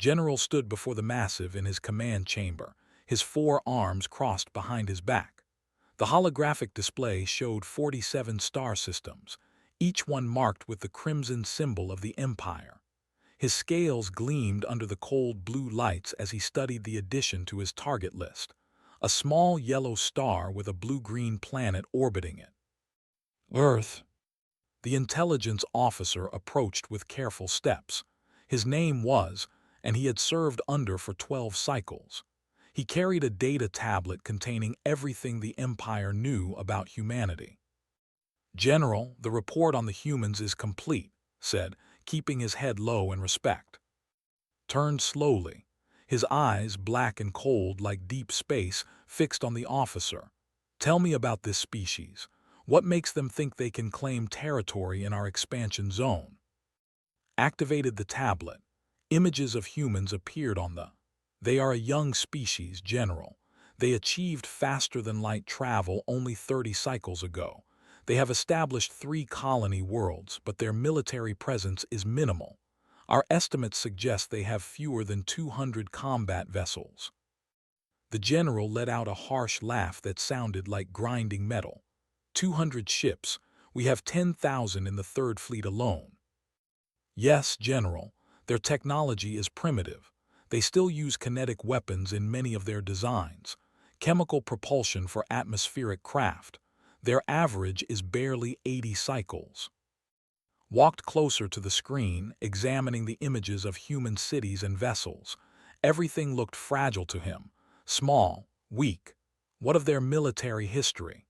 General stood before the massive in his command chamber, his 4 arms crossed behind his back. The holographic display showed 47 star systems, each one marked with the crimson symbol of the Empire. His scales gleamed under the cold blue lights as he studied the addition to his target list, a small yellow star with a blue-green planet orbiting it. Earth. The intelligence officer approached with careful steps. His name was, and he had served under for 12 cycles. He carried a data tablet containing everything the Empire knew about humanity. "General, the report on the humans is complete," said, keeping his head low in respect. Turned slowly, his eyes, black and cold like deep space, fixed on the officer. "Tell me about this species. What makes them think they can claim territory in our expansion zone?" Activated the tablet. Images of humans appeared on the. "They are a young species, General. They achieved faster-than-light travel only 30 cycles ago. They have established 3 colony worlds, but their military presence is minimal. Our estimates suggest they have fewer than 200 combat vessels." The general let out a harsh laugh that sounded like grinding metal. 200 ships. We have 10,000 in the Third Fleet alone." "Yes, General. Their technology is primitive. They still use kinetic weapons in many of their designs, chemical propulsion for atmospheric craft. Their average is barely 80 cycles." Walked closer to the screen, examining the images of human cities and vessels. Everything looked fragile to him, small, weak. What of their military history?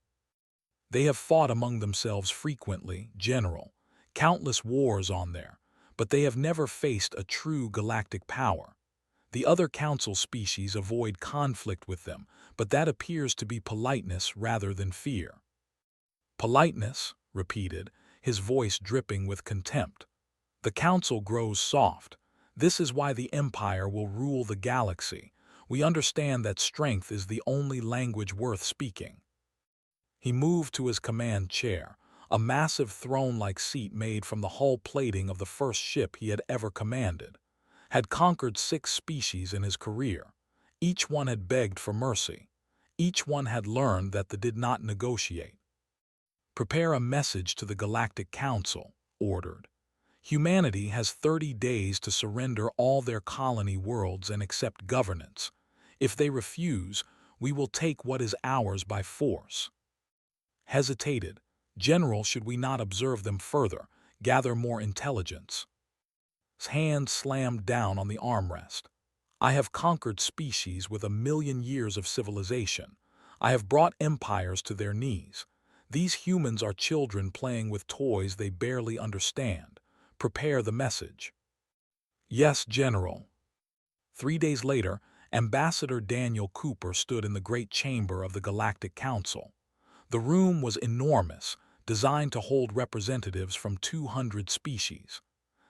"They have fought among themselves frequently, General. Countless wars on there, but they have never faced a true galactic power. The other council species avoid conflict with them, but that appears to be politeness rather than fear." "Politeness," repeated, his voice dripping with contempt. "The council grows soft. This is why the Empire will rule the galaxy. We understand that strength is the only language worth speaking." He moved to his command chair, a massive throne-like seat made from the hull plating of the first ship he had ever commanded. Had conquered 6 species in his career. Each one had begged for mercy. Each one had learned that they did not negotiate. "Prepare a message to the Galactic Council," ordered. "Humanity has 30 days to surrender all their colony worlds and accept governance. If they refuse, we will take what is ours by force." Hesitated. "General, should we not observe them further, gather more intelligence?" His hand slammed down on the armrest. "I have conquered species with 1,000,000 years of civilization. I have brought empires to their knees. These humans are children playing with toys they barely understand. Prepare the message." "Yes, General." 3 days later, Ambassador Daniel Cooper stood in the great chamber of the Galactic Council. The room was enormous, designed to hold representatives from 200 species.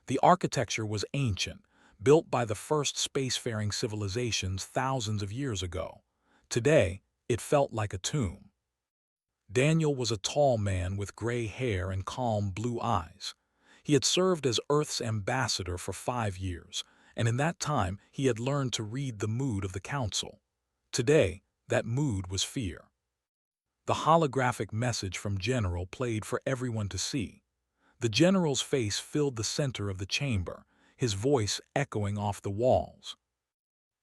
The architecture was ancient, built by the first spacefaring civilizations thousands of years ago. Today, it felt like a tomb. Daniel was a tall man with gray hair and calm blue eyes. He had served as Earth's ambassador for 5 years, and in that time he had learned to read the mood of the council. Today, that mood was fear. The holographic message from General played for everyone to see. The general's face filled the center of the chamber, his voice echoing off the walls.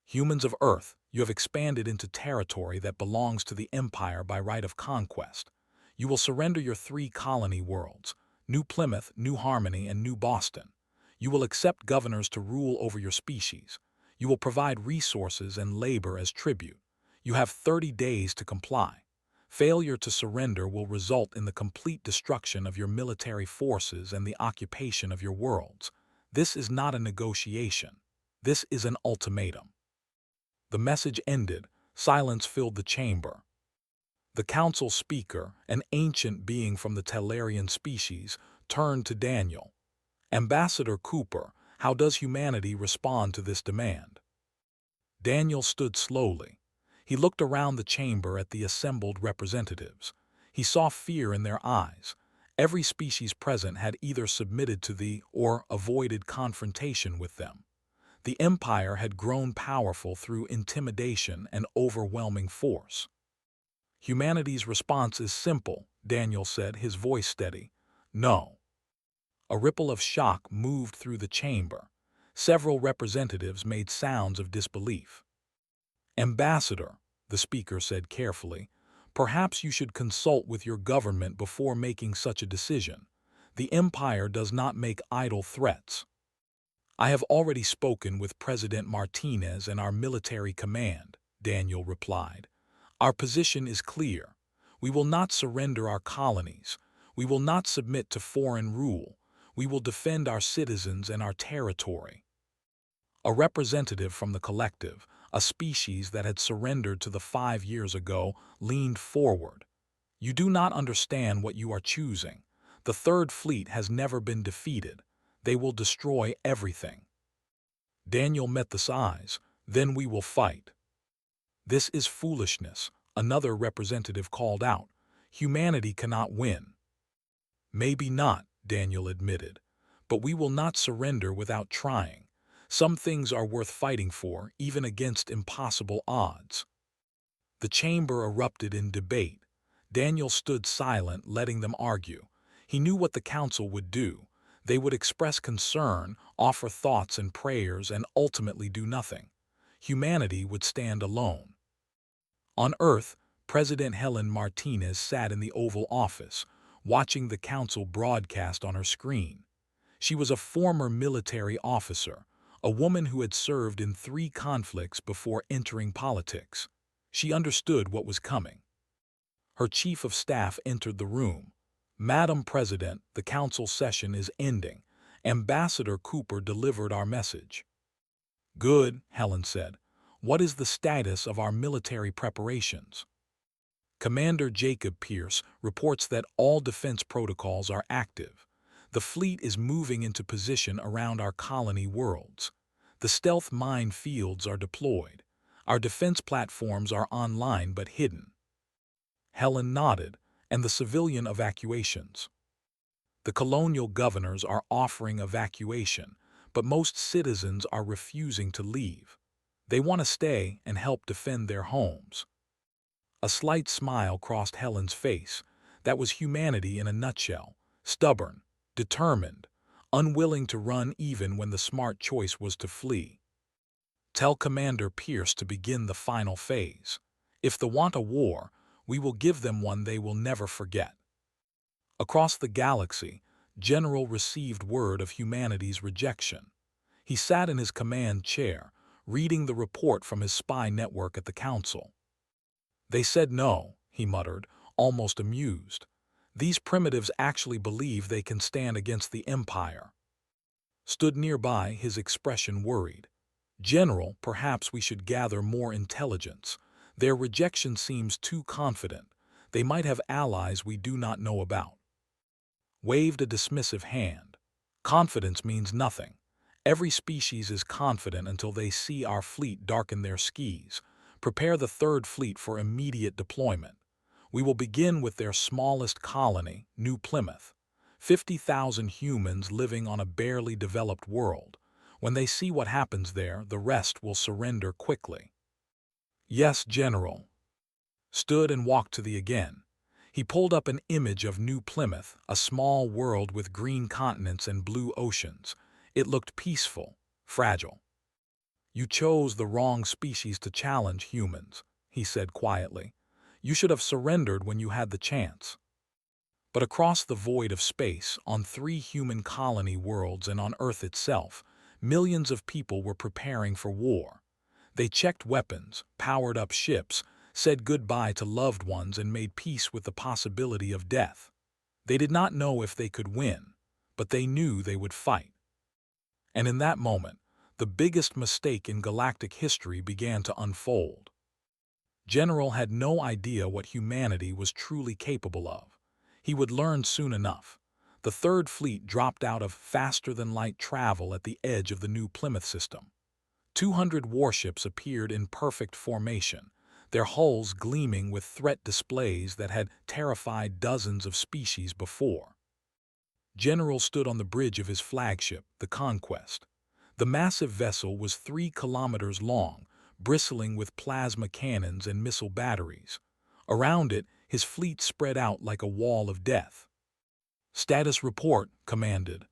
"Humans of Earth, you have expanded into territory that belongs to the Empire by right of conquest. You will surrender your 3 colony worlds, New Plymouth, New Harmony, and New Boston. You will accept governors to rule over your species. You will provide resources and labor as tribute. You have 30 days to comply. Failure to surrender will result in the complete destruction of your military forces and the occupation of your worlds. This is not a negotiation. This is an ultimatum." The message ended. Silence filled the chamber. The council speaker, an ancient being from the Tellarian species, turned to Daniel. "Ambassador Cooper, how does humanity respond to this demand?" Daniel stood slowly. He looked around the chamber at the assembled representatives. He saw fear in their eyes. Every species present had either submitted to the or avoided confrontation with them. The Empire had grown powerful through intimidation and overwhelming force. Humanity's response is simple, Daniel said, his voice steady. No. A ripple of shock moved through the chamber. Several representatives made sounds of disbelief. Ambassador, the speaker said carefully, perhaps you should consult with your government before making such a decision. The Empire does not make idle threats. I have already spoken with President Martinez and our military command, Daniel replied. Our position is clear. We will not surrender our colonies. We will not submit to foreign rule. We will defend our citizens and our territory. A representative from the collective, a species that had surrendered to the 5 years ago, leaned forward. You do not understand what you are choosing. The Third Fleet has never been defeated. They will destroy everything. Daniel met the eyes. Then we will fight. This is foolishness, another representative called out. Humanity cannot win. Maybe not, Daniel admitted, but we will not surrender without trying. Some things are worth fighting for, even against impossible odds. The chamber erupted in debate. Daniel stood silent, letting them argue. He knew what the council would do. They would express concern, offer thoughts and prayers, and ultimately do nothing. Humanity would stand alone. On Earth, President Helen Martinez sat in the Oval Office, watching the council broadcast on her screen. She was a former military officer, a woman who had served in 3 conflicts before entering politics. She understood what was coming. Her chief of staff entered the room. Madam President, the council session is ending. Ambassador Cooper delivered our message. Good, Helen said. What is the status of our military preparations? Commander Jacob Pierce reports that all defense protocols are active. The fleet is moving into position around our colony worlds. The stealth mine fields are deployed. Our defense platforms are online but hidden. Helen nodded. And the civilian evacuations. The colonial governors are offering evacuation, but most citizens are refusing to leave. They want to stay and help defend their homes. A slight smile crossed Helen's face. That was humanity in a nutshell. Stubborn, determined, unwilling to run even when the smart choice was to flee. Tell Commander Pierce to begin the final phase. If they want a war, we will give them one they will never forget. Across the galaxy, General received word of humanity's rejection. He sat in his command chair, reading the report from his spy network at the council. They said no, he muttered, almost amused. These primitives actually believe they can stand against the Empire. Stood nearby, his expression worried. General, perhaps we should gather more intelligence. Their rejection seems too confident. They might have allies we do not know about. Waved a dismissive hand. Confidence means nothing. Every species is confident until they see our fleet darken their skis. Prepare the Third Fleet for immediate deployment. We will begin with their smallest colony, New Plymouth. 50,000 humans living on a barely developed world. When they see what happens there, the rest will surrender quickly. Yes, General. Stood and walked to the again. He pulled up an image of New Plymouth, a small world with green continents and blue oceans. It looked peaceful, fragile. You chose the wrong species to challenge humans, he said quietly. You should have surrendered when you had the chance. But across the void of space, on 3 human colony worlds and on Earth itself, millions of people were preparing for war. They checked weapons, powered up ships, said goodbye to loved ones, and made peace with the possibility of death. They did not know if they could win, but they knew they would fight. And in that moment, the biggest mistake in galactic history began to unfold. General had no idea what humanity was truly capable of. He would learn soon enough. The Third Fleet dropped out of faster-than-light travel at the edge of the New Plymouth system. 200 warships appeared in perfect formation, their hulls gleaming with threat displays that had terrified dozens of species before. General stood on the bridge of his flagship, the Conquest. The massive vessel was 3 kilometers long, bristling with plasma cannons and missile batteries. Around it, his fleet spread out like a wall of death. "Status report," commanded.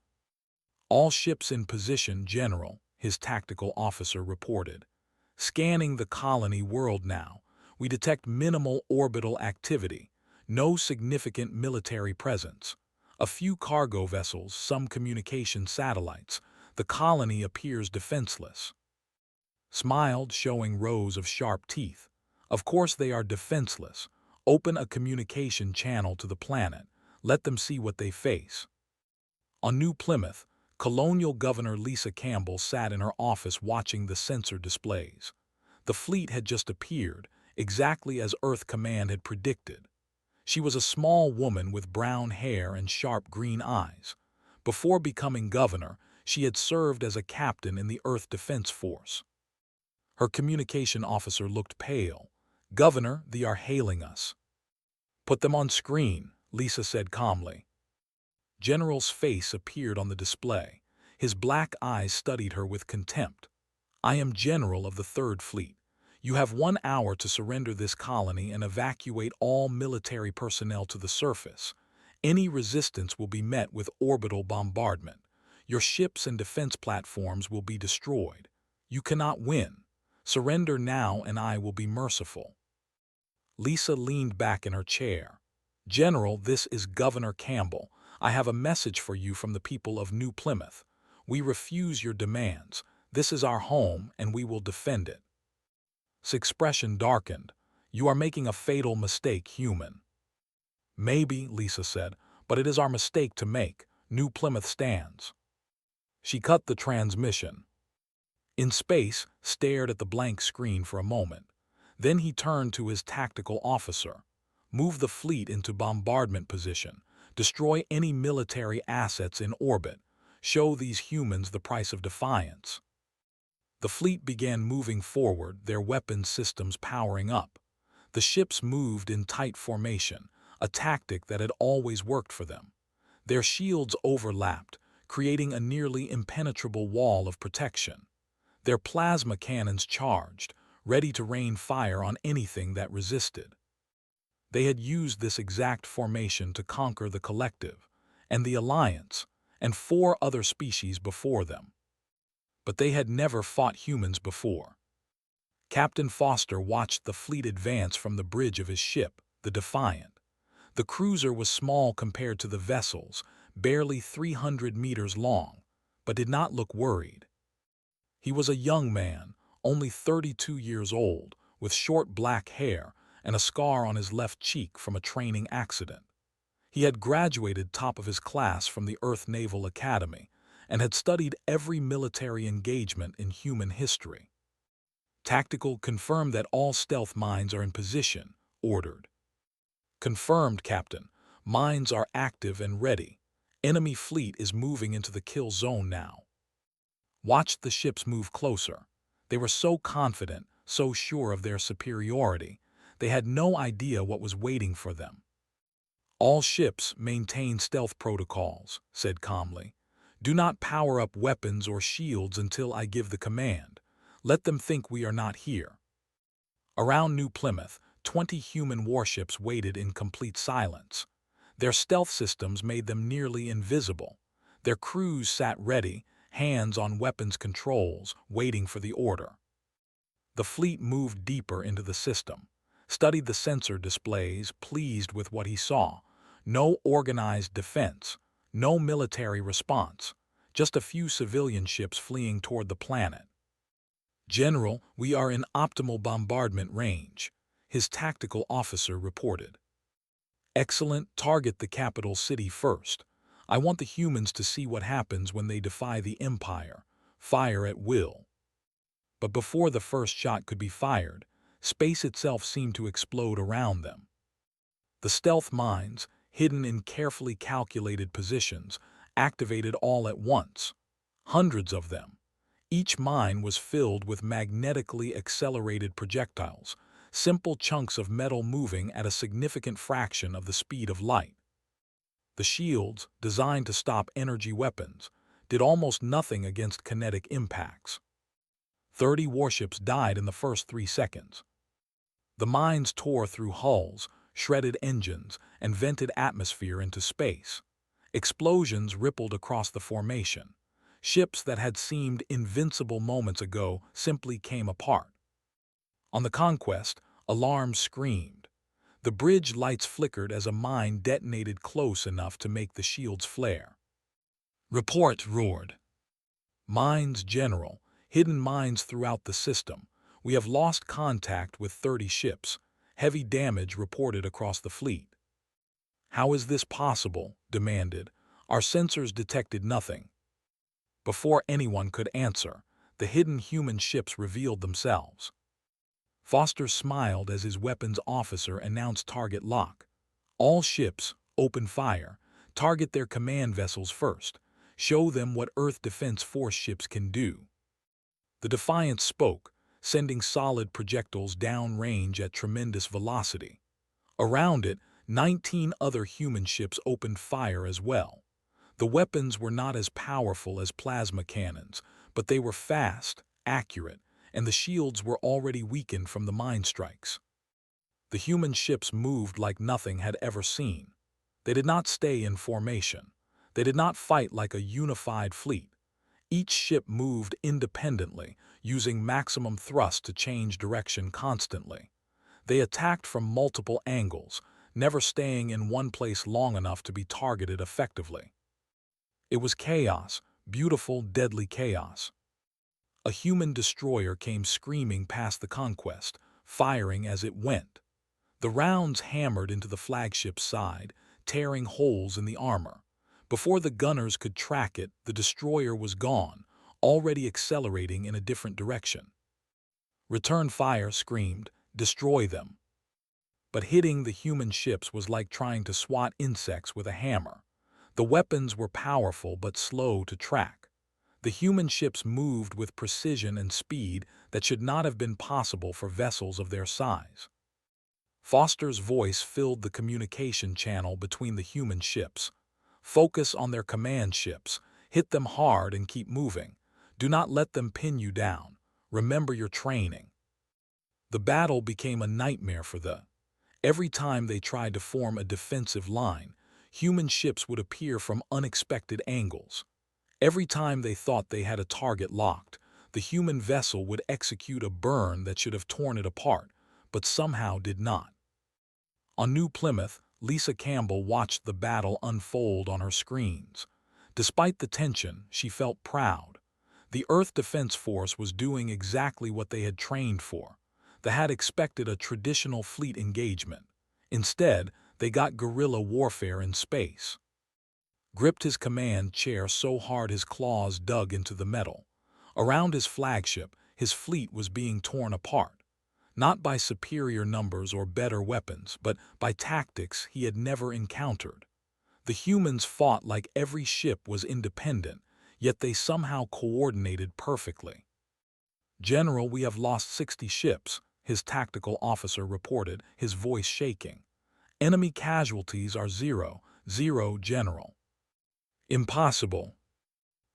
"All ships in position, General," his tactical officer reported. "Scanning the colony world now, we detect minimal orbital activity, no significant military presence. A few cargo vessels, some communication satellites. The colony appears defenseless." Smiled, showing rows of sharp teeth. "Of course they are defenseless. Open a communication channel to the planet. Let them see what they face." On New Plymouth, Colonial Governor Lisa Campbell sat in her office watching the sensor displays. The fleet had just appeared, exactly as Earth Command had predicted. She was a small woman with brown hair and sharp green eyes. Before becoming governor, she had served as a captain in the Earth Defense Force. Her communication officer looked pale. "Governor, they are hailing us." "Put them on screen," Lisa said calmly. General's face appeared on the display. His black eyes studied her with contempt. "I am General of the Third Fleet. You have 1 hour to surrender this colony and evacuate all military personnel to the surface. Any resistance will be met with orbital bombardment. Your ships and defense platforms will be destroyed. You cannot win. Surrender now and I will be merciful." Lisa leaned back in her chair. "General, this is Governor Campbell. I have a message for you from the people of New Plymouth. We refuse your demands. This is our home, and we will defend it." His expression darkened. "You are making a fatal mistake, human." "Maybe," Lisa said, "but it is our mistake to make. New Plymouth stands." She cut the transmission. In space, stared at the blank screen for a moment. Then he turned to his tactical officer. "Move the fleet into bombardment position. Destroy any military assets in orbit. Show these humans the price of defiance." The fleet began moving forward, their weapons systems powering up. The ships moved in tight formation, a tactic that had always worked for them. Their shields overlapped, creating a nearly impenetrable wall of protection. Their plasma cannons charged, ready to rain fire on anything that resisted. They had used this exact formation to conquer the Collective, and the Alliance, and 4 other species before them. But they had never fought humans before. Captain Foster watched the fleet advance from the bridge of his ship, the Defiant. The cruiser was small compared to the vessels, barely 300 meters long, but did not look worried. He was a young man, only 32 years old, with short black hair and a scar on his left cheek from a training accident. He had graduated top of his class from the Earth Naval Academy and had studied every military engagement in human history. "Tactical, confirm that all stealth mines are in position," ordered. "Confirmed, Captain. Mines are active and ready. Enemy fleet is moving into the kill zone now." Watched the ships move closer. They were so confident, so sure of their superiority. They had no idea what was waiting for them. "All ships maintain stealth protocols," said calmly. "Do not power up weapons or shields until I give the command. Let them think we are not here." Around New Plymouth, 20 human warships waited in complete silence. Their stealth systems made them nearly invisible. Their crews sat ready, hands on weapons controls, waiting for the order. The fleet moved deeper into the system, studied the sensor displays, pleased with what he saw. No organized defense, no military response, just a few civilian ships fleeing toward the planet. "General, we are in optimal bombardment range," his tactical officer reported. "Excellent, target the capital city first. I want the humans to see what happens when they defy the Empire. Fire at will." But before the first shot could be fired, space itself seemed to explode around them. The stealth mines, hidden in carefully calculated positions, activated all at once. Hundreds of them. Each mine was filled with magnetically accelerated projectiles, simple chunks of metal moving at a significant fraction of the speed of light. The shields, designed to stop energy weapons, did almost nothing against kinetic impacts. 30 warships died in the first 3 seconds. The mines tore through hulls, shredded engines, and vented atmosphere into space. Explosions rippled across the formation. Ships that had seemed invincible moments ago simply came apart. On the Conquest, alarms screamed. The bridge lights flickered as a mine detonated close enough to make the shields flare. "Report!" roared. "Mines, General. Hidden mines throughout the system. We have lost contact with 30 ships. Heavy damage reported across the fleet." "How is this possible?" demanded. "Our sensors detected nothing." Before anyone could answer, the hidden human ships revealed themselves. Foster smiled as his weapons officer announced target lock. "All ships, open fire. Target their command vessels first. Show them what Earth Defense Force ships can do." The Defiant spoke, sending solid projectiles downrange at tremendous velocity. Around it, 19 other human ships opened fire as well. The weapons were not as powerful as plasma cannons, but they were fast, accurate, and the shields were already weakened from the mine strikes. The human ships moved like nothing had ever seen. They did not stay in formation. They did not fight like a unified fleet. Each ship moved independently, using maximum thrust to change direction constantly. They attacked from multiple angles, never staying in one place long enough to be targeted effectively. It was chaos, beautiful, deadly chaos. A human destroyer came screaming past the Conquest, firing as it went. The rounds hammered into the flagship's side, tearing holes in the armor. Before the gunners could track it, the destroyer was gone, already accelerating in a different direction. "Return fire!" screamed. "Destroy them!" But hitting the human ships was like trying to swat insects with a hammer. The weapons were powerful but slow to track. The human ships moved with precision and speed that should not have been possible for vessels of their size. Foster's voice filled the communication channel between the human ships. "Focus on their command ships. Hit them hard and keep moving. Do not let them pin you down. Remember your training." The battle became a nightmare for the. Every time they tried to form a defensive line, human ships would appear from unexpected angles. Every time they thought they had a target locked, the human vessel would execute a burn that should have torn it apart, but somehow did not. On New Plymouth, Lisa Campbell watched the battle unfold on her screens. Despite the tension, she felt proud. The Earth Defense Force was doing exactly what they had trained for. They had expected a traditional fleet engagement. Instead, they got guerrilla warfare in space. Gripped his command chair so hard his claws dug into the metal. Around his flagship, his fleet was being torn apart. Not by superior numbers or better weapons, but by tactics he had never encountered. The humans fought like every ship was independent, yet they somehow coordinated perfectly. "General, we have lost 60 ships," his tactical officer reported, his voice shaking. "Enemy casualties are 0, 0, General." "Impossible.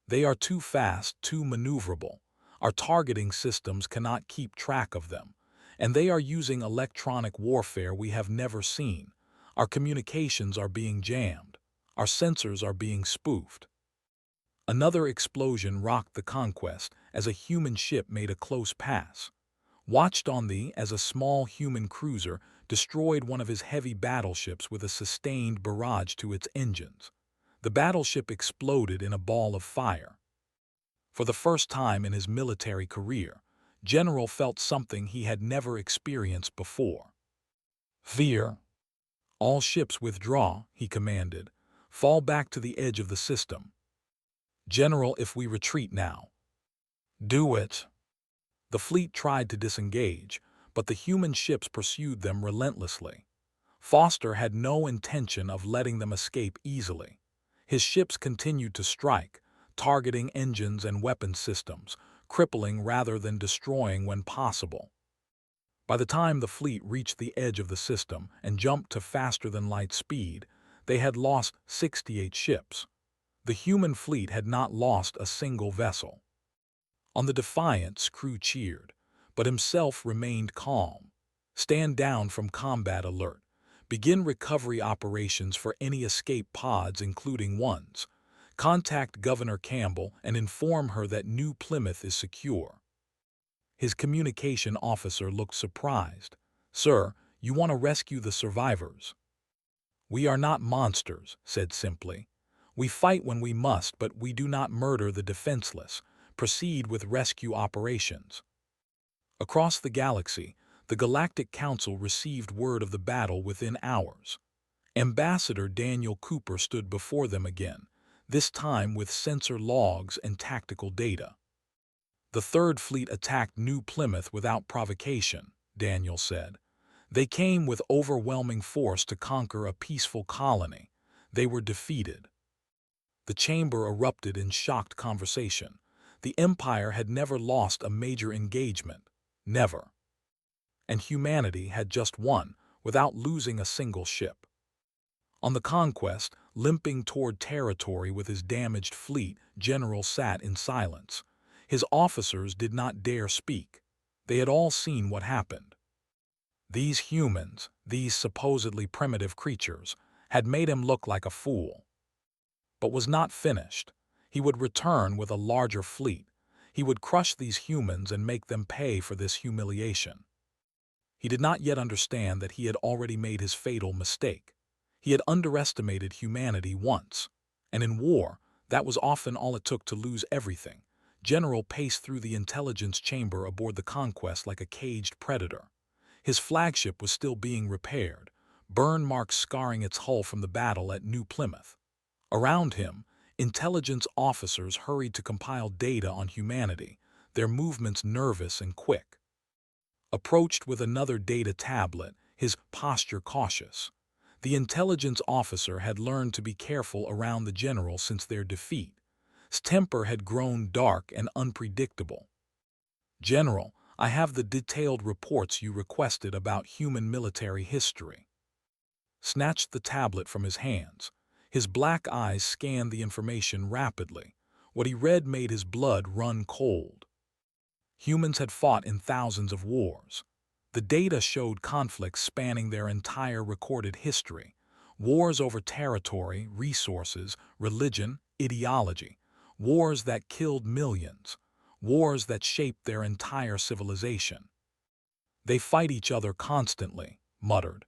They are too fast, too maneuverable. Our targeting systems cannot keep track of them. And they are using electronic warfare we have never seen. Our communications are being jammed. Our sensors are being spoofed." Another explosion rocked the Conquest as a human ship made a close pass. Watched on the as a small human cruiser destroyed one of his heavy battleships with a sustained barrage to its engines. The battleship exploded in a ball of fire. For the first time in his military career, General felt something he had never experienced before. "Fear. All ships withdraw," he commanded. "Fall back to the edge of the system." "General, if we retreat now." "Do it." The fleet tried to disengage, but the human ships pursued them relentlessly. Foster had no intention of letting them escape easily. His ships continued to strike, targeting engines and weapon systems, crippling rather than destroying when possible. By the time the fleet reached the edge of the system and jumped to faster-than-light speed, they had lost 68 ships. The human fleet had not lost a single vessel. On the Defiance, crew cheered, but himself remained calm. Stand down from combat alert. Begin recovery operations for any escape pods, including ones. Contact Governor Campbell and inform her that New Plymouth is secure. His communication officer looked surprised. Sir, you want to rescue the survivors? We are not monsters, said simply. We fight when we must, but we do not murder the defenseless. Proceed with rescue operations. Across the galaxy, the Galactic Council received word of the battle within hours. Ambassador Daniel Cooper stood before them again, this time with sensor logs and tactical data. The Third Fleet attacked New Plymouth without provocation, Daniel said. They came with overwhelming force to conquer a peaceful colony. They were defeated. The chamber erupted in shocked conversation. The Empire had never lost a major engagement. Never. And humanity had just won, without losing a single ship. On the Conquest, limping toward territory with his damaged fleet, General sat in silence. His officers did not dare speak. They had all seen what happened. These humans, these supposedly primitive creatures, had made him look like a fool. But was not finished. He would return with a larger fleet. He would crush these humans and make them pay for this humiliation. He did not yet understand that he had already made his fatal mistake. He had underestimated humanity once, and in war, that was often all it took to lose everything. General paced through the intelligence chamber aboard the Conquest like a caged predator. His flagship was still being repaired, burn marks scarring its hull from the battle at New Plymouth. Around him, intelligence officers hurried to compile data on humanity, their movements nervous and quick. Approached with another data tablet, his posture cautious. The intelligence officer had learned to be careful around the general since their defeat. His temper had grown dark and unpredictable. General, I have the detailed reports you requested about human military history. Snatched the tablet from his hands. His black eyes scanned the information rapidly. What he read made his blood run cold. Humans had fought in thousands of wars. The data showed conflicts spanning their entire recorded history. Wars over territory, resources, religion, ideology. Wars that killed millions. Wars that shaped their entire civilization. They fight each other constantly, muttered.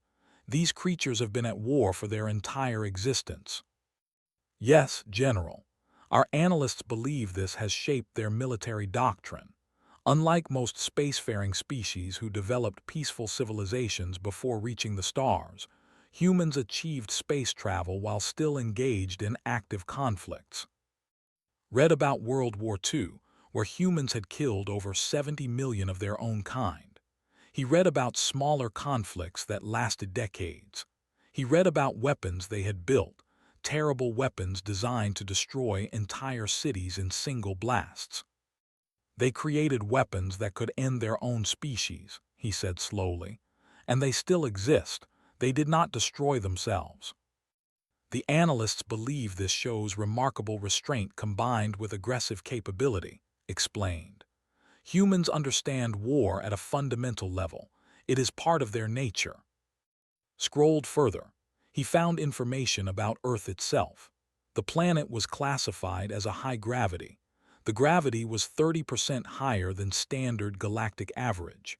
These creatures have been at war for their entire existence. Yes, General. Our analysts believe this has shaped their military doctrine. Unlike most spacefaring species who developed peaceful civilizations before reaching the stars, humans achieved space travel while still engaged in active conflicts. Read about World War II, where humans had killed over 70 million of their own kind. He read about smaller conflicts that lasted decades. He read about weapons they had built, terrible weapons designed to destroy entire cities in single blasts. They created weapons that could end their own species, he said slowly. And they still exist. They did not destroy themselves. The analysts believe this shows remarkable restraint combined with aggressive capability, explained. Humans understand war at a fundamental level. It is part of their nature. Scrolled further, he found information about Earth itself. The planet was classified as a high gravity. The gravity was 30% higher than standard galactic average.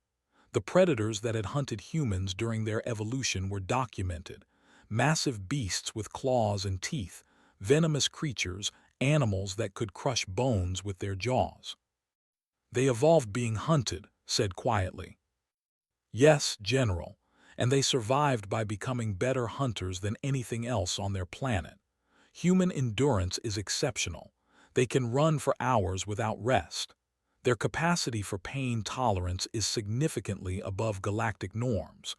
The predators that had hunted humans during their evolution were documented. Massive beasts with claws and teeth, venomous creatures, animals that could crush bones with their jaws. They evolved being hunted, said quietly. Yes, General, and they survived by becoming better hunters than anything else on their planet. Human endurance is exceptional. They can run for hours without rest. Their capacity for pain tolerance is significantly above galactic norms.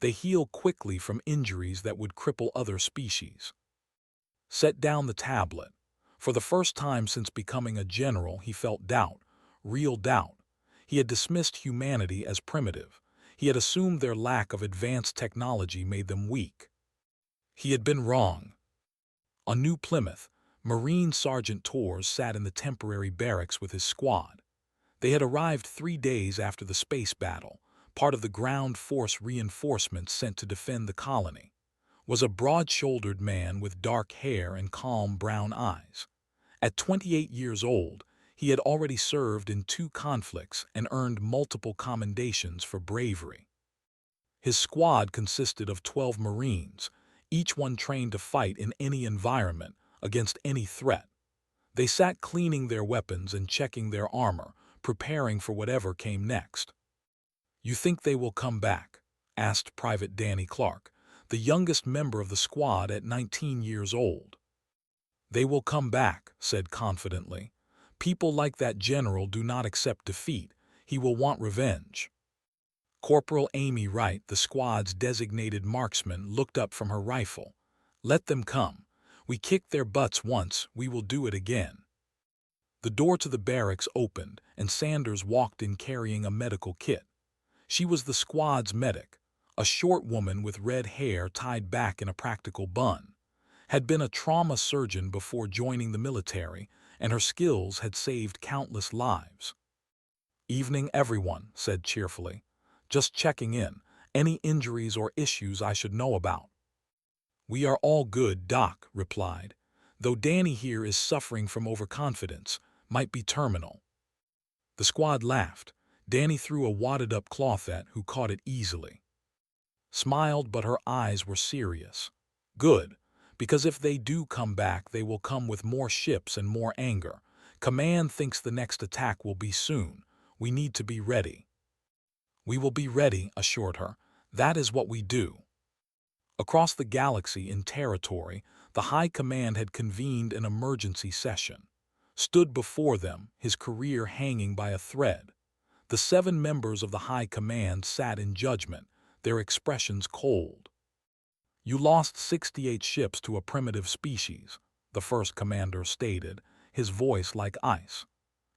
They heal quickly from injuries that would cripple other species. Set down the tablet. For the first time since becoming a general, he felt doubt, real doubt. He had dismissed humanity as primitive. He had assumed their lack of advanced technology made them weak. He had been wrong. On New Plymouth, Marine Sergeant Torres sat in the temporary barracks with his squad. They had arrived 3 days after the space battle, part of the ground force reinforcements sent to defend the colony. Was a broad-shouldered man with dark hair and calm brown eyes. At 28 years old, he had already served in 2 conflicts and earned multiple commendations for bravery. His squad consisted of 12 Marines, each one trained to fight in any environment, against any threat. They sat cleaning their weapons and checking their armor, preparing for whatever came next. "You think they will come back?" asked Private Danny Clark, the youngest member of the squad at 19 years old. "They will come back," said confidently. "People like that general do not accept defeat. He will want revenge." Corporal Amy Wright, the squad's designated marksman, looked up from her rifle. "Let them come. We kicked their butts once, we will do it again." The door to the barracks opened, and Sanders walked in carrying a medical kit. She was the squad's medic, a short woman with red hair tied back in a practical bun. Had been a trauma surgeon before joining the military, and her skills had saved countless lives. "Evening, everyone," said cheerfully. "Just checking in. Any injuries or issues I should know about?" "We are all good," Doc replied, "though Danny here is suffering from overconfidence, might be terminal." The squad laughed. Danny threw a wadded-up cloth at who caught it easily. Smiled, but her eyes were serious. "Good, because if they do come back, they will come with more ships and more anger. Command thinks the next attack will be soon. We need to be ready." "We will be ready," assured her. "That is what we do." Across the galaxy in territory, the High Command had convened an emergency session. Stood before them, his career hanging by a thread. The 7 members of the High Command sat in judgment, their expressions cold. "You lost 68 ships to a primitive species," the first commander stated, his voice like ice.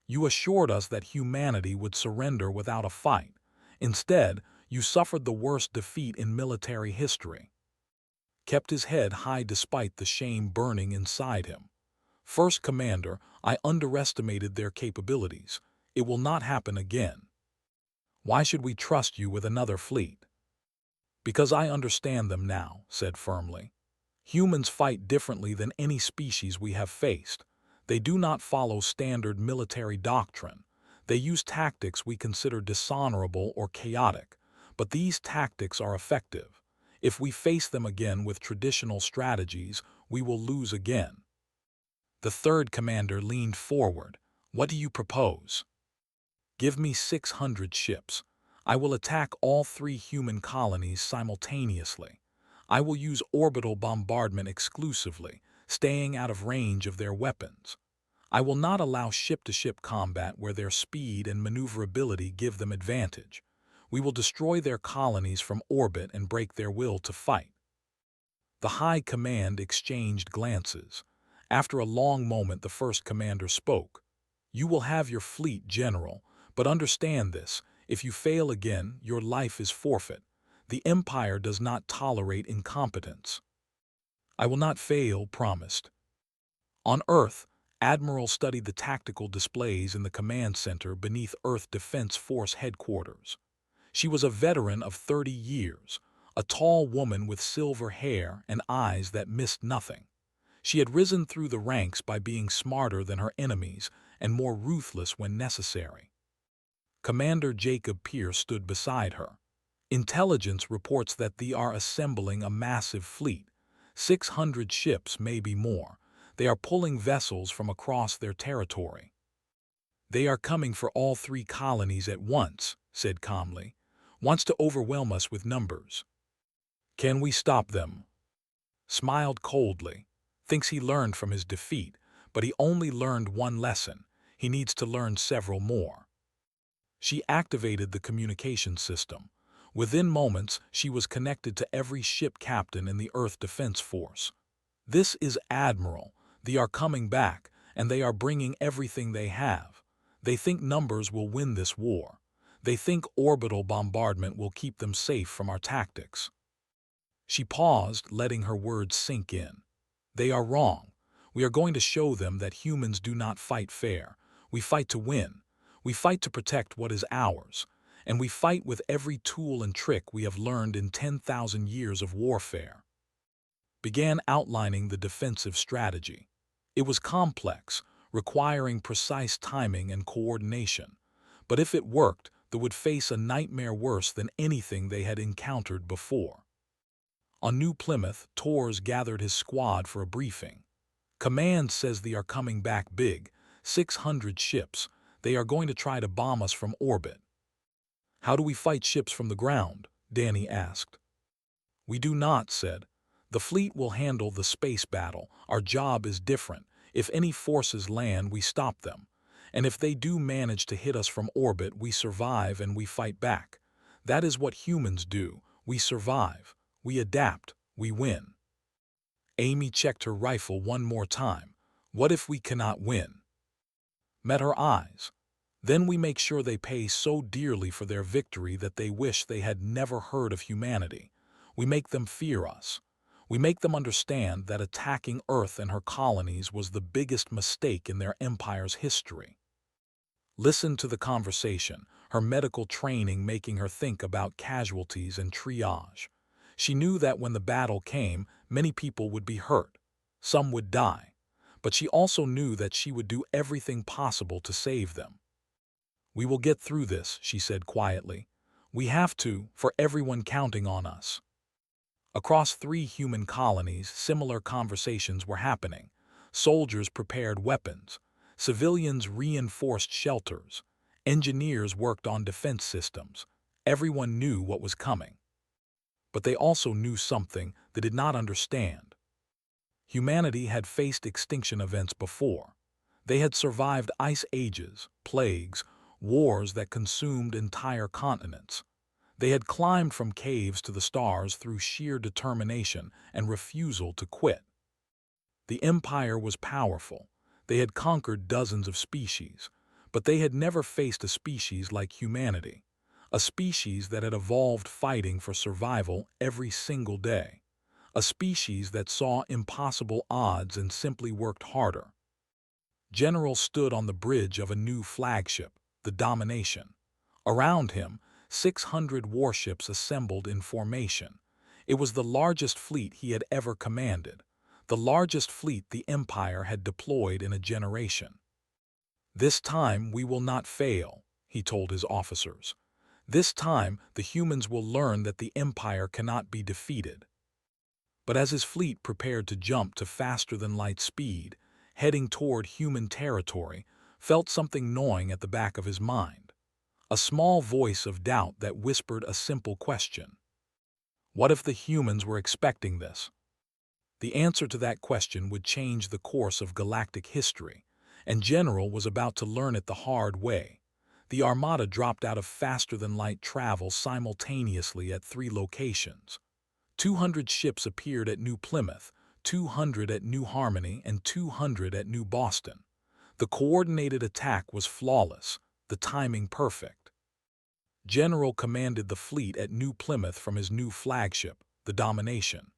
"You assured us that humanity would surrender without a fight. Instead, you suffered the worst defeat in military history." Kept his head high despite the shame burning inside him. "First Commander, I underestimated their capabilities. It will not happen again." "Why should we trust you with another fleet?" "Because I understand them now," said firmly. "Humans fight differently than any species we have faced. They do not follow standard military doctrine. They use tactics we consider dishonorable or chaotic, but these tactics are effective. If we face them again with traditional strategies, we will lose again." The third commander leaned forward. "What do you propose?" "Give me 600 ships. I will attack all 3 human colonies simultaneously. I will use orbital bombardment exclusively, staying out of range of their weapons. I will not allow ship-to-ship combat where their speed and maneuverability give them advantage. We will destroy their colonies from orbit and break their will to fight." The High Command exchanged glances. After a long moment, the first commander spoke. "You will have your fleet, General, but understand this. If you fail again, your life is forfeit. The Empire does not tolerate incompetence." "I will not fail," promised. On Earth, Admiral studied the tactical displays in the command center beneath Earth Defense Force headquarters. She was a veteran of 30 years, a tall woman with silver hair and eyes that missed nothing. She had risen through the ranks by being smarter than her enemies and more ruthless when necessary. Commander Jacob Pierce stood beside her. "Intelligence reports that they are assembling a massive fleet. 600 ships, maybe more. They are pulling vessels from across their territory." "They are coming for all 3 colonies at once," said calmly. "Wants to overwhelm us with numbers." "Can we stop them?" Smiled coldly. Thinks he learned from his defeat, but he only learned one lesson. He needs to learn several more. She activated the communication system. Within moments, she was connected to every ship captain in the Earth Defense Force. "This is Admiral. They are coming back, and they are bringing everything they have. They think numbers will win this war. They think orbital bombardment will keep them safe from our tactics." She paused, letting her words sink in. "They are wrong. We are going to show them that humans do not fight fair. We fight to win. We fight to protect what is ours. And we fight with every tool and trick we have learned in 10,000 years of warfare. Began outlining the defensive strategy. It was complex, requiring precise timing and coordination. But if it worked, they would face a nightmare worse than anything they had encountered before. On New Plymouth, Torres gathered his squad for a briefing. Command says they are coming back big, 600 ships. They are going to try to bomb us from orbit. How do we fight ships from the ground? Danny asked. We do not, said. The fleet will handle the space battle. Our job is different. If any forces land, we stop them. And if they do manage to hit us from orbit, we survive and we fight back. That is what humans do. We survive. We adapt. We win. Amy checked her rifle one more time. What if we cannot win? Met her eyes. Then we make sure they pay so dearly for their victory that they wish they had never heard of humanity. We make them fear us. We make them understand that attacking Earth and her colonies was the biggest mistake in their empire's history. Listen to the conversation, her medical training making her think about casualties and triage. She knew that when the battle came, many people would be hurt. Some would die. But she also knew that she would do everything possible to save them. We will get through this, she said quietly. We have to, for everyone counting on us. Across 3 human colonies, similar conversations were happening. Soldiers prepared weapons. Civilians reinforced shelters. Engineers worked on defense systems. Everyone knew what was coming. But they also knew something they did not understand. Humanity had faced extinction events before. They had survived ice ages, plagues, wars that consumed entire continents. They had climbed from caves to the stars through sheer determination and refusal to quit. The Empire was powerful. They had conquered dozens of species, but they had never faced a species like humanity, a species that had evolved fighting for survival every single day, a species that saw impossible odds and simply worked harder. General stood on the bridge of a new flagship, the Domination. Around him, 600 warships assembled in formation. It was the largest fleet he had ever commanded, the largest fleet the Empire had deployed in a generation. This time we will not fail, he told his officers. This time the humans will learn that the Empire cannot be defeated. But as his fleet prepared to jump to faster-than-light speed, heading toward human territory, felt something gnawing at the back of his mind. A small voice of doubt that whispered a simple question. What if the humans were expecting this? The answer to that question would change the course of galactic history, and General was about to learn it the hard way. The Armada dropped out of faster-than-light travel simultaneously at 3 locations. 200 ships appeared at New Plymouth, 200 at New Harmony, and 200 at New Boston. The coordinated attack was flawless, the timing perfect. General commanded the fleet at New Plymouth from his new flagship, the Domination.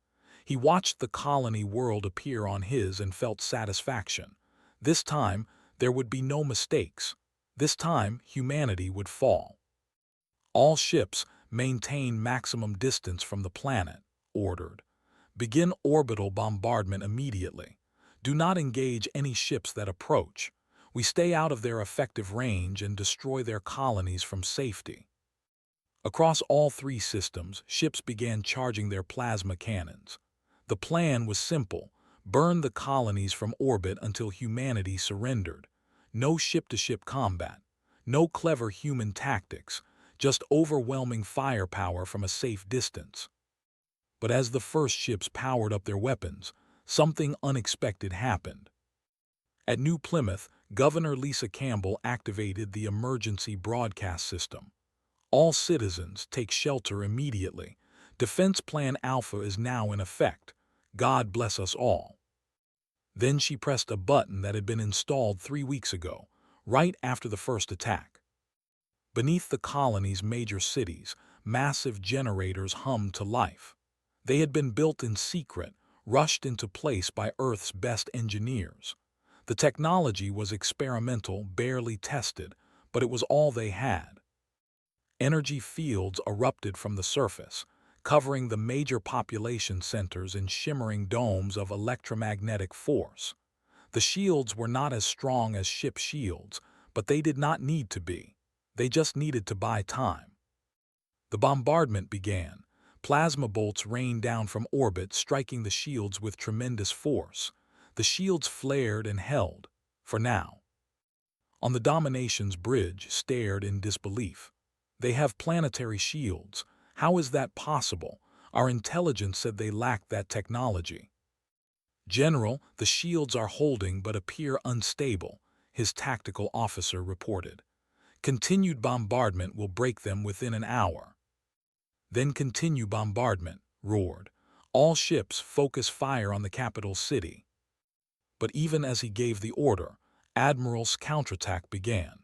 He watched the colony world appear on his and felt satisfaction. This time, there would be no mistakes. This time, humanity would fall. All ships maintain maximum distance from the planet, ordered. Begin orbital bombardment immediately. Do not engage any ships that approach. We stay out of their effective range and destroy their colonies from safety. Across all 3 systems, ships began charging their plasma cannons. The plan was simple: burn the colonies from orbit until humanity surrendered. No ship-to-ship combat, no clever human tactics, just overwhelming firepower from a safe distance. But as the first ships powered up their weapons, something unexpected happened. At New Plymouth, Governor Lisa Campbell activated the emergency broadcast system. All citizens take shelter immediately. Defense Plan Alpha is now in effect. God bless us all. Then she pressed a button that had been installed 3 weeks ago, right after the first attack. Beneath the colony's major cities, massive generators hummed to life. They had been built in secret, rushed into place by Earth's best engineers. The technology was experimental, barely tested, but it was all they had. Energy fields erupted from the surface, covering the major population centers in shimmering domes of electromagnetic force. The shields were not as strong as ship shields, but they did not need to be. They just needed to buy time. The bombardment began. Plasma bolts rained down from orbit, striking the shields with tremendous force. The shields flared and held, for now. On the Domination's bridge stared in disbelief. They have planetary shields. How is that possible? Our intelligence said they lacked that technology. General, the shields are holding but appear unstable, his tactical officer reported. Continued bombardment will break them within an hour. Then continue bombardment, roared. All ships focus fire on the capital city. But even as he gave the order, Admiral's counterattack began.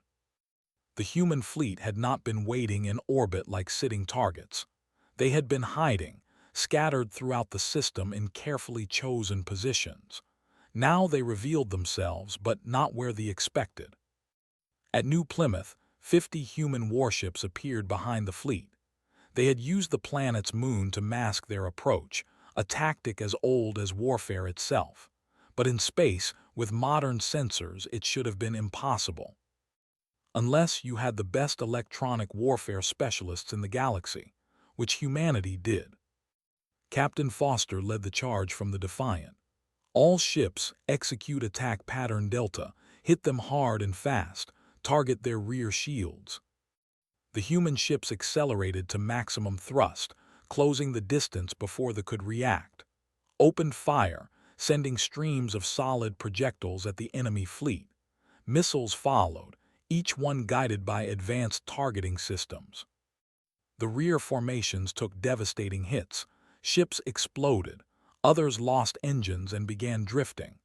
The human fleet had not been waiting in orbit like sitting targets. They had been hiding, scattered throughout the system in carefully chosen positions. Now they revealed themselves, but not where they expected. At New Plymouth, 50 human warships appeared behind the fleet. They had used the planet's moon to mask their approach, a tactic as old as warfare itself. But in space, with modern sensors, it should have been impossible. Unless you had the best electronic warfare specialists in the galaxy, which humanity did. Captain Foster led the charge from the Defiant. All ships execute attack pattern Delta, hit them hard and fast, target their rear shields. The human ships accelerated to maximum thrust, closing the distance before they could react. Opened fire, sending streams of solid projectiles at the enemy fleet. Missiles followed, each one guided by advanced targeting systems. The rear formations took devastating hits. Ships exploded. Others lost engines and began drifting.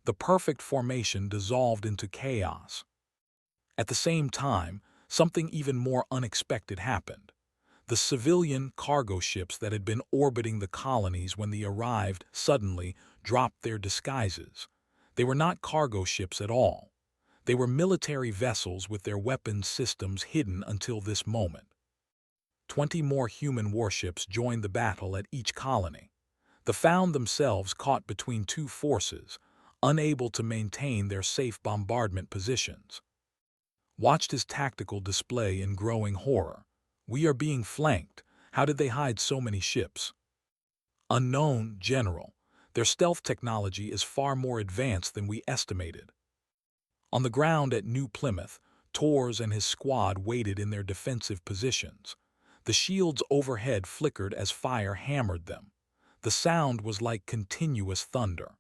The perfect formation dissolved into chaos. At the same time, something even more unexpected happened. The civilian cargo ships that had been orbiting the colonies when they arrived suddenly dropped their disguises. They were not cargo ships at all. They were military vessels with their weapons systems hidden until this moment. 20 more human warships joined the battle at each colony. They found themselves caught between two forces, unable to maintain their safe bombardment positions. Watched his tactical display in growing horror. We are being flanked. How did they hide so many ships? Unknown, General. Their stealth technology is far more advanced than we estimated. On the ground at New Plymouth, Torres and his squad waited in their defensive positions. The shields overhead flickered as fire hammered them. The sound was like continuous thunder.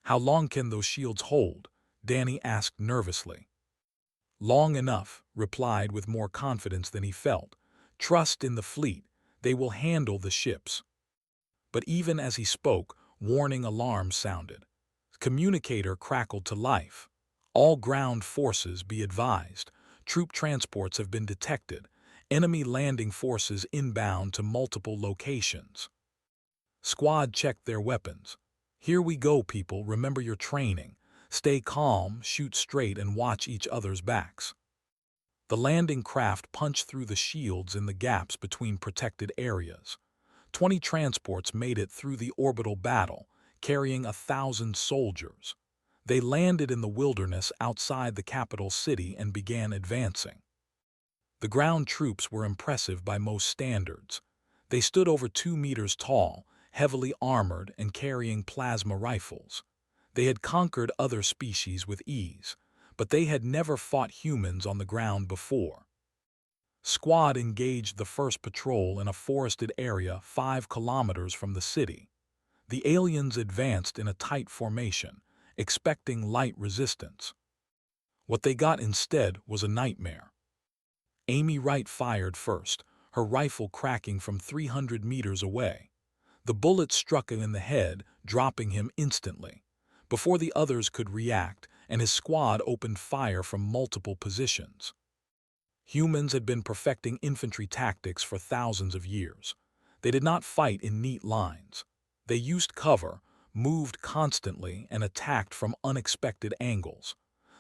How long can those shields hold? Danny asked nervously. Long enough, replied with more confidence than he felt. Trust in the fleet. They will handle the ships. But even as he spoke, warning alarms sounded. Communicator crackled to life. All ground forces be advised. Troop transports have been detected. Enemy landing forces inbound to multiple locations. Squad checked their weapons. Here we go, people. Remember your training. Stay calm, shoot straight, and watch each other's backs. The landing craft punched through the shields in the gaps between protected areas. 20 transports made it through the orbital battle, carrying 1,000 soldiers. They landed in the wilderness outside the capital city and began advancing. The ground troops were impressive by most standards. They stood over 2 meters tall, heavily armored and carrying plasma rifles. They had conquered other species with ease, but they had never fought humans on the ground before. Squad engaged the first patrol in a forested area 5 kilometers from the city. The aliens advanced in a tight formation, expecting light resistance. What they got instead was a nightmare. Amy Wright fired first, her rifle cracking from 300 meters away. The bullet struck him in the head, dropping him instantly. Before the others could react, and his squad opened fire from multiple positions. Humans had been perfecting infantry tactics for thousands of years. They did not fight in neat lines. They used cover, moved constantly, and attacked from unexpected angles.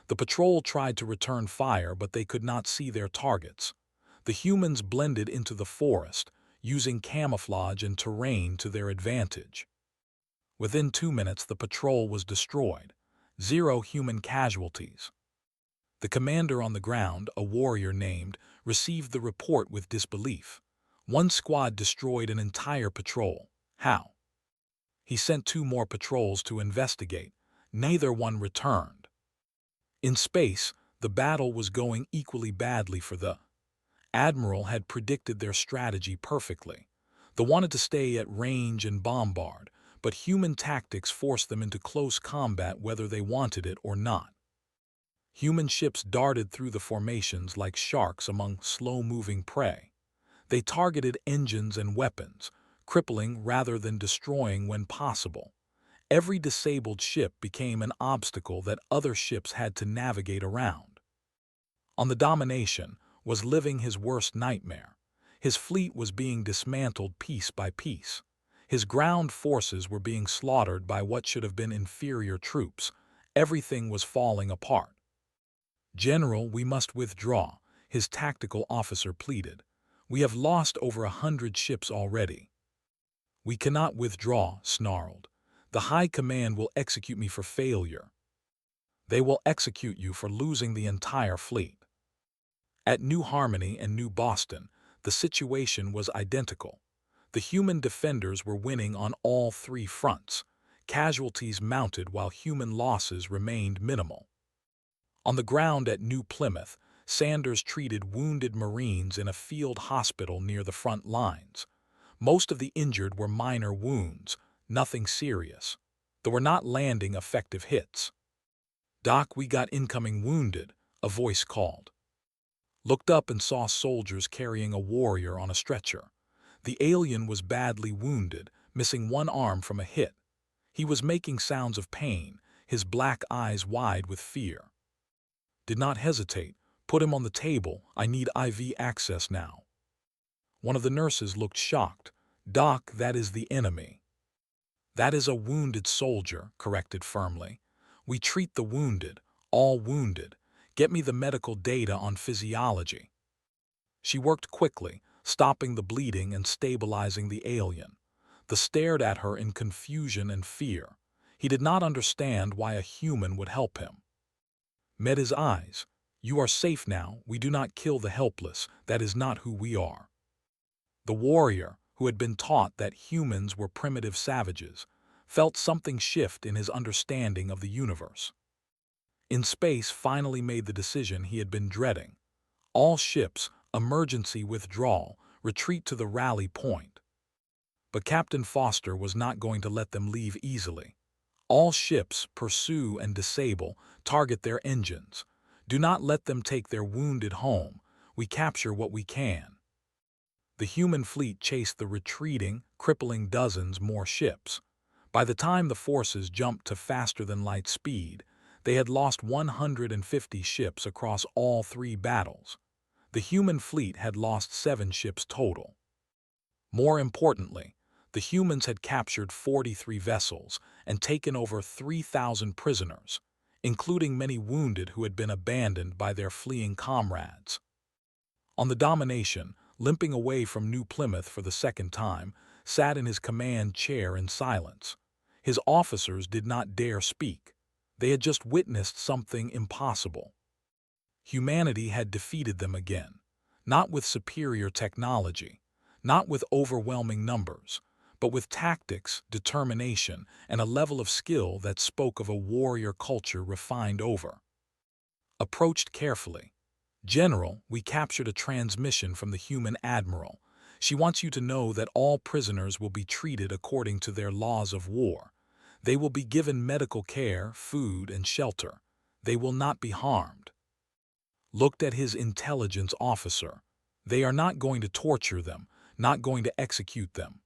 The patrol tried to return fire, but they could not see their targets. The humans blended into the forest, using camouflage and terrain to their advantage. Within 2 minutes, the patrol was destroyed. 0 human casualties. The commander on the ground, a warrior named, received the report with disbelief. One squad destroyed an entire patrol. How? He sent 2 more patrols to investigate. Neither one returned. In space, the battle was going equally badly for the Admiral had predicted their strategy perfectly. They wanted to stay at range and bombard, but human tactics forced them into close combat whether they wanted it or not. Human ships darted through the formations like sharks among slow-moving prey. They targeted engines and weapons, crippling rather than destroying when possible. Every disabled ship became an obstacle that other ships had to navigate around. On the Domination was living his worst nightmare. His fleet was being dismantled piece by piece. His ground forces were being slaughtered by what should have been inferior troops. Everything was falling apart. "General, we must withdraw," his tactical officer pleaded. "We have lost over 100 ships already." "We cannot withdraw," snarled. "The High Command will execute me for failure." "They will execute you for losing the entire fleet." At New Harmony and New Boston, the situation was identical. The human defenders were winning on all 3 fronts. Casualties mounted while human losses remained minimal. On the ground at New Plymouth, Sanders treated wounded Marines in a field hospital near the front lines. Most of the injured were minor wounds, nothing serious. They were not landing effective hits. "Doc, we got incoming wounded," a voice called. Looked up and saw soldiers carrying a warrior on a stretcher. The alien was badly wounded, missing one arm from a hit. He was making sounds of pain, his black eyes wide with fear. "Did not hesitate. Put him on the table. I need IV access now." One of the nurses looked shocked. "Doc, that is the enemy." "That is a wounded soldier," corrected firmly. "We treat the wounded, all wounded. Get me the medical data on physiology." She worked quickly, stopping the bleeding and stabilizing the alien. They stared at her in confusion and fear. He did not understand why a human would help him. Met his eyes. "You are safe now. We do not kill the helpless. That is not who we are." The warrior, who had been taught that humans were primitive savages, felt something shift in his understanding of the universe. In space finally made the decision he had been dreading. All ships, emergency withdrawal, retreat to the rally point. But Captain Foster was not going to let them leave easily. "All ships, pursue and disable, target their engines. Do not let them take their wounded home. We capture what we can." The human fleet chased the retreating, crippling dozens more ships. By the time the forces jumped to faster-than-light speed, they had lost 150 ships across all 3 battles. The human fleet had lost 7 ships total. More importantly, the humans had captured 43 vessels and taken over 3,000 prisoners, including many wounded who had been abandoned by their fleeing comrades. On the Domination, limping away from New Plymouth for the 2nd time, sat in his command chair in silence. His officers did not dare speak. They had just witnessed something impossible. Humanity had defeated them again, not with superior technology, not with overwhelming numbers, but with tactics, determination, and a level of skill that spoke of a warrior culture refined over. Approached carefully. "General, we captured a transmission from the human admiral. She wants you to know that all prisoners will be treated according to their laws of war. They will be given medical care, food, and shelter. They will not be harmed." Looked at his intelligence officer. "They are not going to torture them, not going to execute them."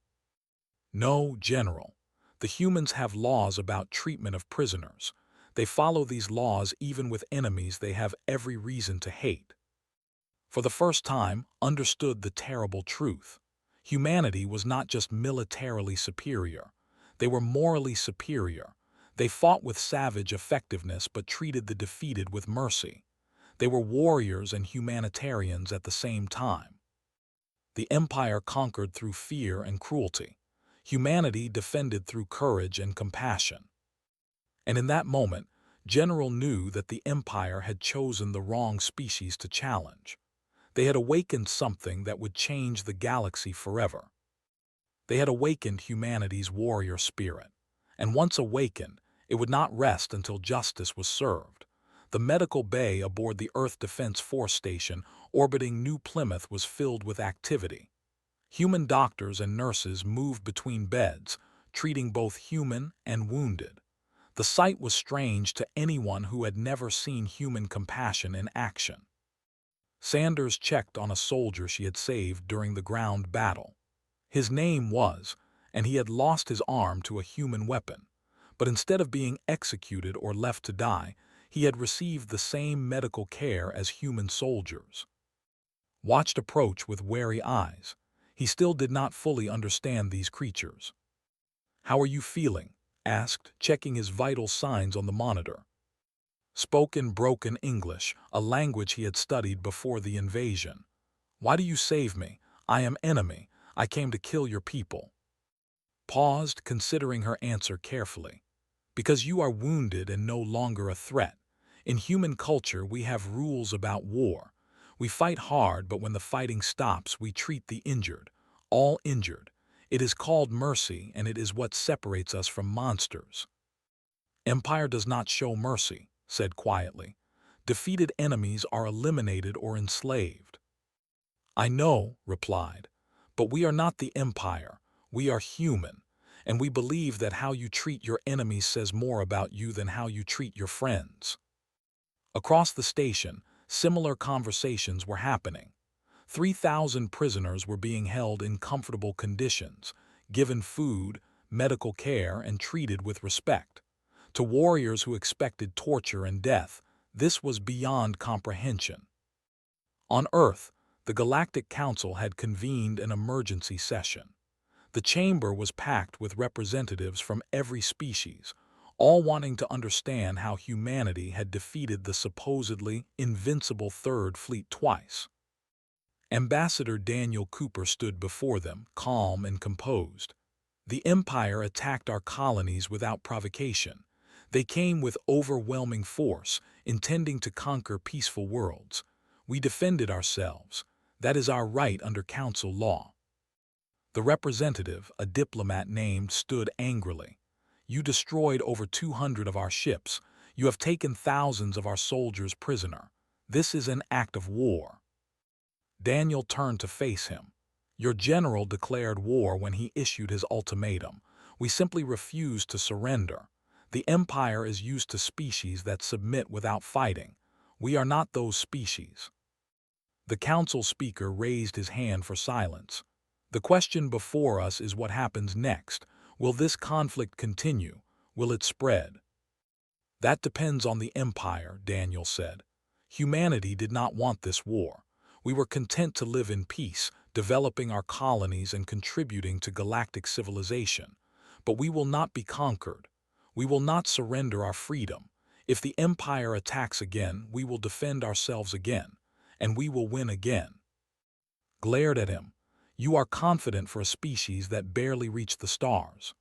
"No, General. The humans have laws about treatment of prisoners. They follow these laws even with enemies they have every reason to hate." For the first time, understood the terrible truth. Humanity was not just militarily superior. They were morally superior. They fought with savage effectiveness but treated the defeated with mercy. They were warriors and humanitarians at the same time. The Empire conquered through fear and cruelty. Humanity defended through courage and compassion. And in that moment, General knew that the Empire had chosen the wrong species to challenge. They had awakened something that would change the galaxy forever. They had awakened humanity's warrior spirit. And once awakened, it would not rest until justice was served. The medical bay aboard the Earth Defense Force Station orbiting New Plymouth was filled with activity. Human doctors and nurses moved between beds, treating both human and wounded. The sight was strange to anyone who had never seen human compassion in action. Sanders checked on a soldier she had saved during the ground battle. His name was, and he had lost his arm to a human weapon. But instead of being executed or left to die, he had received the same medical care as human soldiers. Watched approach with wary eyes. He still did not fully understand these creatures. "How are you feeling?" asked, checking his vital signs on the monitor. Spoke in broken English, a language he had studied before the invasion. "Why do you save me? I am enemy. I came to kill your people." Paused, considering her answer carefully. "Because you are wounded and no longer a threat. In human culture, we have rules about war. We fight hard, but when the fighting stops, we treat the injured, all injured. It is called mercy, and it is what separates us from monsters." "Empire does not show mercy," said quietly. "Defeated enemies are eliminated or enslaved." "I know," replied, "but we are not the Empire. We are human, and we believe that how you treat your enemies says more about you than how you treat your friends." Across the station, similar conversations were happening. 3,000 prisoners were being held in comfortable conditions, given food, medical care, and treated with respect. To warriors who expected torture and death, this was beyond comprehension. On Earth, the Galactic Council had convened an emergency session. The chamber was packed with representatives from every species, all wanting to understand how humanity had defeated the supposedly invincible Third Fleet twice. Ambassador Daniel Cooper stood before them, calm and composed. "The Empire attacked our colonies without provocation. They came with overwhelming force, intending to conquer peaceful worlds. We defended ourselves. That is our right under Council law." The representative, a diplomat named, stood angrily. "You destroyed over 200 of our ships. You have taken thousands of our soldiers prisoner. This is an act of war." Daniel turned to face him. "Your general declared war when he issued his ultimatum. We simply refused to surrender. The Empire is used to species that submit without fighting. We are not those species." The council speaker raised his hand for silence. "The question before us is what happens next. Will this conflict continue? Will it spread?" "That depends on the Empire," Daniel said. "Humanity did not want this war. We were content to live in peace, developing our colonies and contributing to galactic civilization. But we will not be conquered. We will not surrender our freedom. If the Empire attacks again, we will defend ourselves again, and we will win again." Glared at him. "You are confident for a species that barely reached the stars."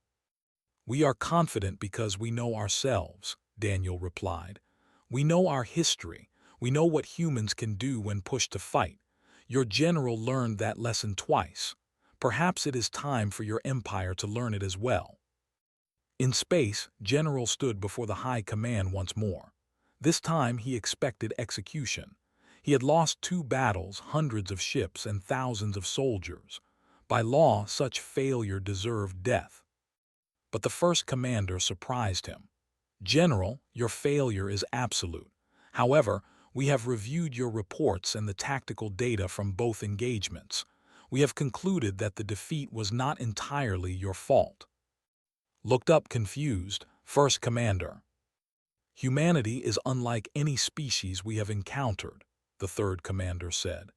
"We are confident because we know ourselves," Daniel replied. "We know our history. We know what humans can do when pushed to fight. Your general learned that lesson twice. Perhaps it is time for your empire to learn it as well." In space, General stood before the High Command once more. This time he expected execution. He had lost 2 battles, hundreds of ships, and thousands of soldiers. By law, such failure deserved death. But the first commander surprised him. "General, your failure is absolute. However, we have reviewed your reports and the tactical data from both engagements. We have concluded that the defeat was not entirely your fault." Looked up confused, First Commander. "Humanity is unlike any species we have encountered," the third commander said.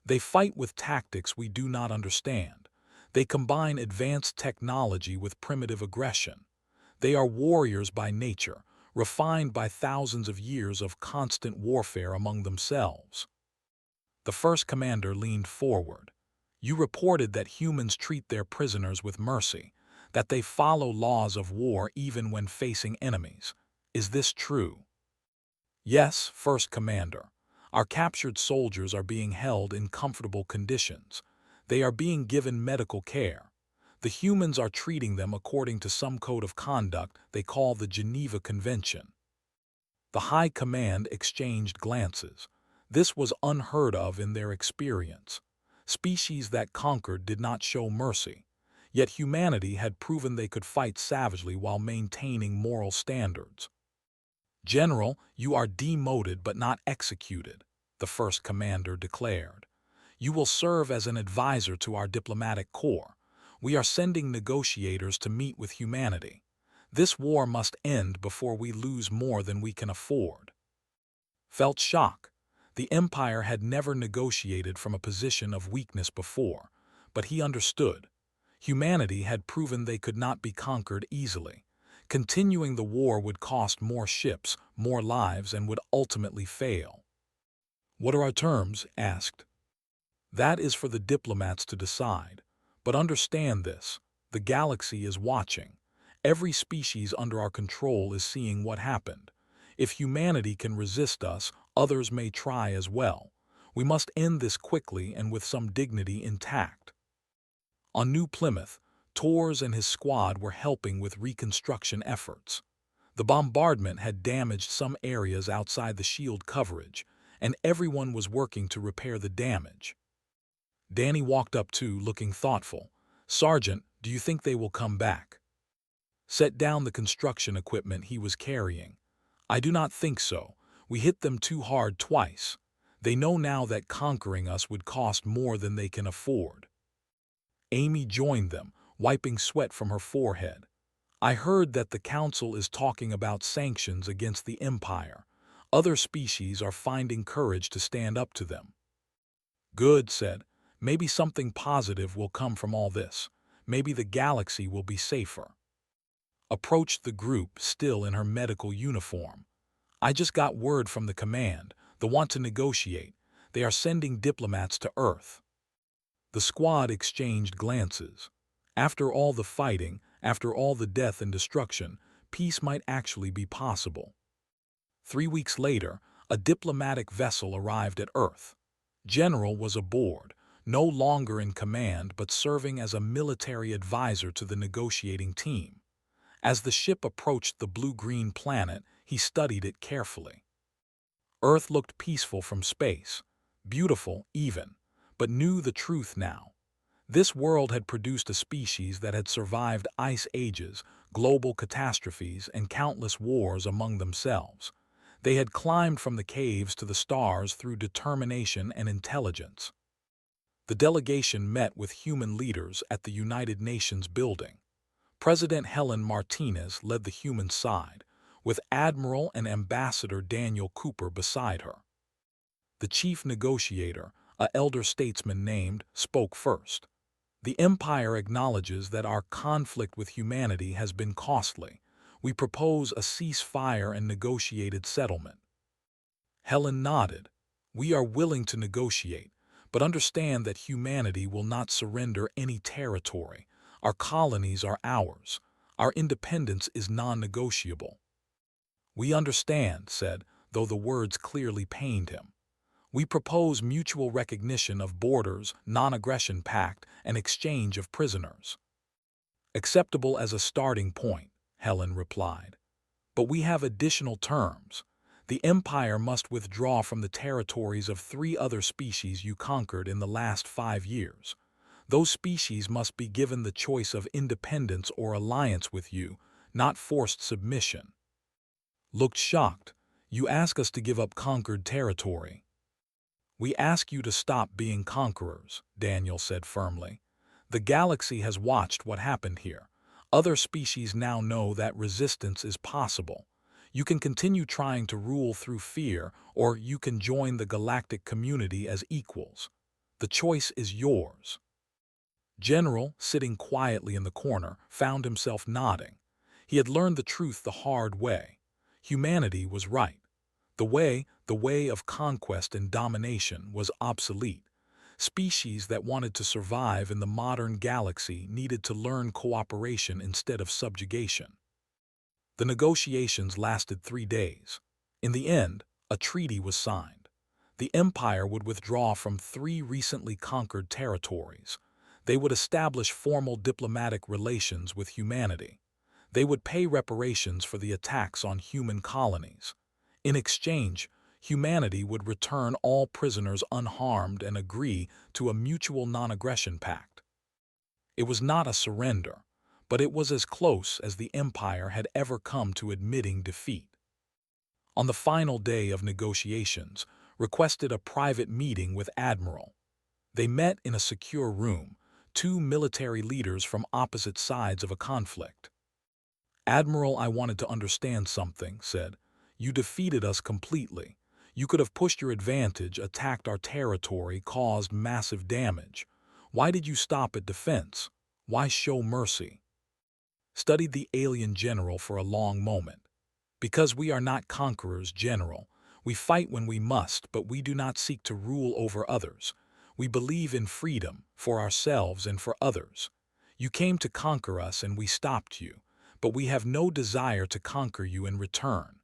"They fight with tactics we do not understand. They combine advanced technology with primitive aggression. They are warriors by nature, refined by thousands of years of constant warfare among themselves. The first commander leaned forward. You reported that humans treat their prisoners with mercy, that they follow laws of war even when facing enemies. Is this true? Yes, First Commander. Our captured soldiers are being held in comfortable conditions. They are being given medical care. The humans are treating them according to some code of conduct they call the Geneva Convention. The High Command exchanged glances. This was unheard of in their experience. Species that conquered did not show mercy. Yet humanity had proven they could fight savagely while maintaining moral standards. General, you are demoted but not executed, the first commander declared. You will serve as an advisor to our diplomatic corps. We are sending negotiators to meet with humanity. This war must end before we lose more than we can afford. Felt shock. The Empire had never negotiated from a position of weakness before, but he understood. Humanity had proven they could not be conquered easily. Continuing the war would cost more ships, more lives, and would ultimately fail. What are our terms? Asked. That is for the diplomats to decide. But understand this, the galaxy is watching. Every species under our control is seeing what happened. If humanity can resist us, others may try as well. We must end this quickly and with some dignity intact. On New Plymouth, Torres and his squad were helping with reconstruction efforts. The bombardment had damaged some areas outside the shield coverage, and everyone was working to repair the damage. Danny walked up too, looking thoughtful. Sergeant, do you think they will come back? Set down the construction equipment he was carrying. I do not think so. We hit them too hard twice. They know now that conquering us would cost more than they can afford. Amy joined them, wiping sweat from her forehead. I heard that the Council is talking about sanctions against the Empire. Other species are finding courage to stand up to them. Good, said. Maybe something positive will come from all this. Maybe the galaxy will be safer. Approached the group, still in her medical uniform. I just got word from the command. They want to negotiate. They are sending diplomats to Earth. The squad exchanged glances. After all the fighting, after all the death and destruction, peace might actually be possible. 3 weeks later, a diplomatic vessel arrived at Earth. General was aboard, no longer in command but serving as a military advisor to the negotiating team. As the ship approached the blue-green planet, he studied it carefully. Earth looked peaceful from space, beautiful even, but knew the truth now. This world had produced a species that had survived ice ages, global catastrophes, and countless wars among themselves. They had climbed from the caves to the stars through determination and intelligence. The delegation met with human leaders at the United Nations building. President Helen Martinez led the human side, with Admiral and Ambassador Daniel Cooper beside her. The chief negotiator, an elder statesman named, spoke first. The Empire acknowledges that our conflict with humanity has been costly. We propose a ceasefire and negotiated settlement. Helen nodded. We are willing to negotiate, but understand that humanity will not surrender any territory. Our colonies are ours. Our independence is non-negotiable. We understand, said, though the words clearly pained him. We propose mutual recognition of borders, non-aggression pact, and exchange of prisoners. Acceptable as a starting point, Helen replied. But we have additional terms. The Empire must withdraw from the territories of 3 other species you conquered in the last 5 years. Those species must be given the choice of independence or alliance with you, not forced submission. Looked shocked. You ask us to give up conquered territory. We ask you to stop being conquerors, Daniel said firmly. The galaxy has watched what happened here. Other species now know that resistance is possible. You can continue trying to rule through fear, or you can join the galactic community as equals. The choice is yours. General, sitting quietly in the corner, found himself nodding. He had learned the truth the hard way. Humanity was right. The way of conquest and domination was obsolete. Species that wanted to survive in the modern galaxy needed to learn cooperation instead of subjugation. The negotiations lasted 3 days. In the end, a treaty was signed. The Empire would withdraw from 3 recently conquered territories. They would establish formal diplomatic relations with humanity. They would pay reparations for the attacks on human colonies. In exchange, humanity would return all prisoners unharmed and agree to a mutual non-aggression pact. It was not a surrender, but it was as close as the Empire had ever come to admitting defeat. On the final day of negotiations, requested a private meeting with Admiral. They met in a secure room, 2 military leaders from opposite sides of a conflict. Admiral, I wanted to understand something, said. You defeated us completely. You could have pushed your advantage, attacked our territory, caused massive damage. Why did you stop at defense? Why show mercy? Studied the alien general for a long moment. Because we are not conquerors, General. We fight when we must, but we do not seek to rule over others. We believe in freedom, for ourselves and for others. You came to conquer us and we stopped you, but we have no desire to conquer you in return.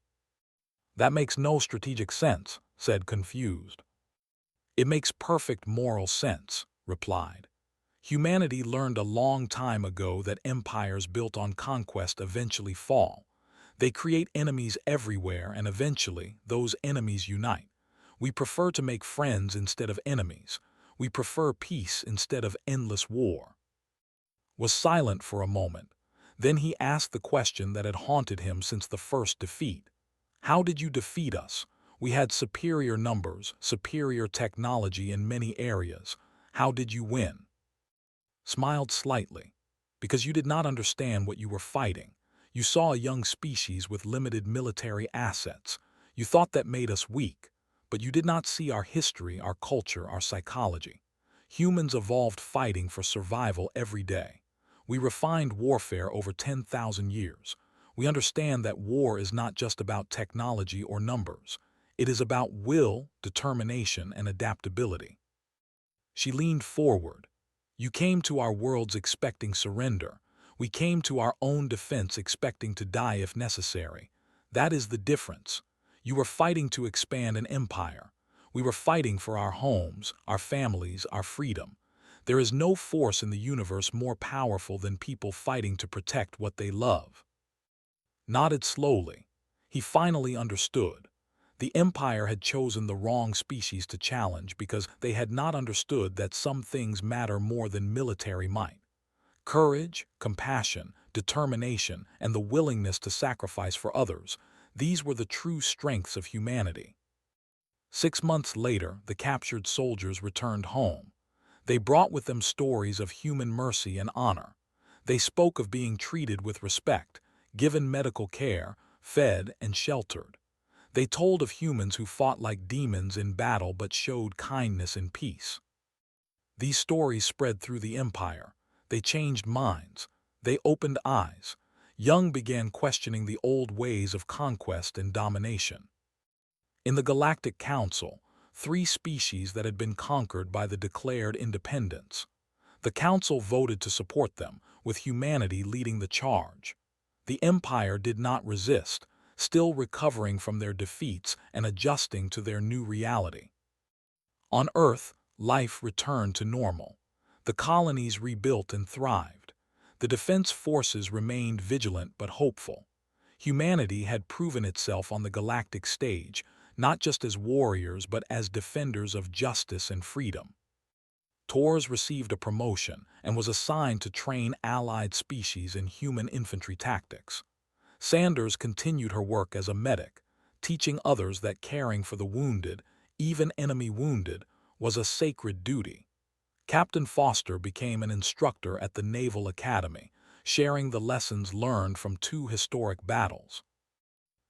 That makes no strategic sense, said confused. It makes perfect moral sense, replied. Humanity learned a long time ago that empires built on conquest eventually fall. They create enemies everywhere and eventually those enemies unite. We prefer to make friends instead of enemies. We prefer peace instead of endless war. Was silent for a moment. Then he asked the question that had haunted him since the first defeat. How did you defeat us? We had superior numbers, superior technology in many areas. How did you win? Smiled slightly. Because you did not understand what you were fighting. You saw a young species with limited military assets. You thought that made us weak. But you did not see our history, our culture, our psychology. Humans evolved fighting for survival every day. We refined warfare over 10,000 years. We understand that war is not just about technology or numbers. It is about will, determination, and adaptability. She leaned forward. You came to our worlds expecting surrender. We came to our own defense expecting to die if necessary. That is the difference. You were fighting to expand an empire. We were fighting for our homes, our families, our freedom. There is no force in the universe more powerful than people fighting to protect what they love. Nodded slowly. He finally understood. The Empire had chosen the wrong species to challenge because they had not understood that some things matter more than military might. Courage, compassion, determination, and the willingness to sacrifice for others, these were the true strengths of humanity. 6 months later, the captured soldiers returned home. They brought with them stories of human mercy and honor. They spoke of being treated with respect, given medical care, fed and sheltered. They told of humans who fought like demons in battle but showed kindness in peace. These stories spread through the empire. They changed minds. They opened eyes. Young began questioning the old ways of conquest and domination. In the Galactic Council, 3 species that had been conquered by the declared independence. The Council voted to support them, with humanity leading the charge. The Empire did not resist, still recovering from their defeats and adjusting to their new reality. On Earth, life returned to normal. The colonies rebuilt and thrived. The defense forces remained vigilant but hopeful. Humanity had proven itself on the galactic stage, not just as warriors but as defenders of justice and freedom. Torres received a promotion and was assigned to train allied species in human infantry tactics. Sanders continued her work as a medic, teaching others that caring for the wounded, even enemy wounded, was a sacred duty. Captain Foster became an instructor at the Naval Academy, sharing the lessons learned from 2 historic battles.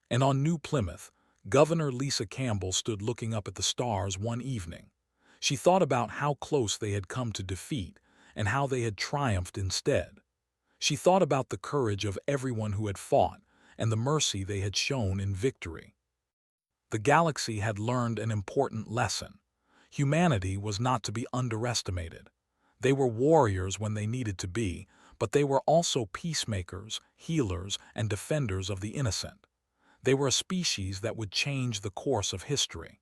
And on New Plymouth, Governor Lisa Campbell stood looking up at the stars one evening. She thought about how close they had come to defeat and how they had triumphed instead. She thought about the courage of everyone who had fought and the mercy they had shown in victory. The galaxy had learned an important lesson. Humanity was not to be underestimated. They were warriors when they needed to be, but they were also peacemakers, healers, and defenders of the innocent. They were a species that would change the course of history.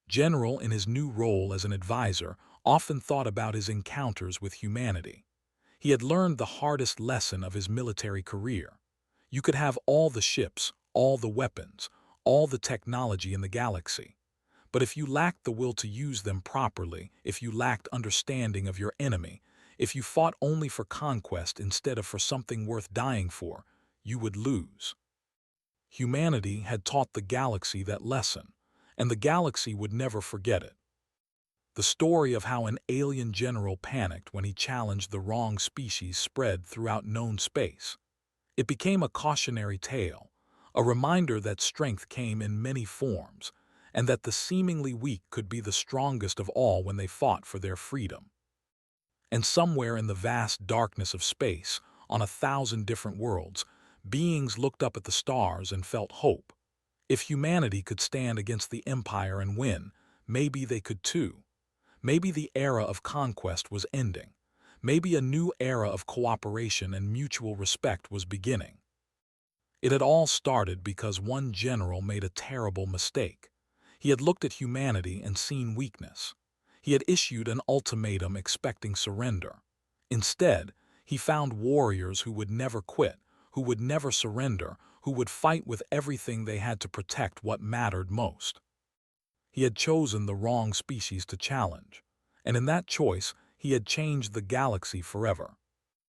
General, in his new role as an advisor, often thought about his encounters with humanity. He had learned the hardest lesson of his military career. You could have all the ships, all the weapons, all the technology in the galaxy. But if you lacked the will to use them properly, if you lacked understanding of your enemy, if you fought only for conquest instead of for something worth dying for, you would lose. Humanity had taught the galaxy that lesson, and the galaxy would never forget it. The story of how an alien general panicked when he challenged the wrong species spread throughout known space. It became a cautionary tale, a reminder that strength came in many forms, and that the seemingly weak could be the strongest of all when they fought for their freedom. And somewhere in the vast darkness of space, on 1,000 different worlds, beings looked up at the stars and felt hope. If humanity could stand against the Empire and win, maybe they could too. Maybe the era of conquest was ending. Maybe a new era of cooperation and mutual respect was beginning. It had all started because one general made a terrible mistake. He had looked at humanity and seen weakness. He had issued an ultimatum expecting surrender. Instead, he found warriors who would never quit, who would never surrender, who would fight with everything they had to protect what mattered most. He had chosen the wrong species to challenge, and in that choice, he had changed the galaxy forever.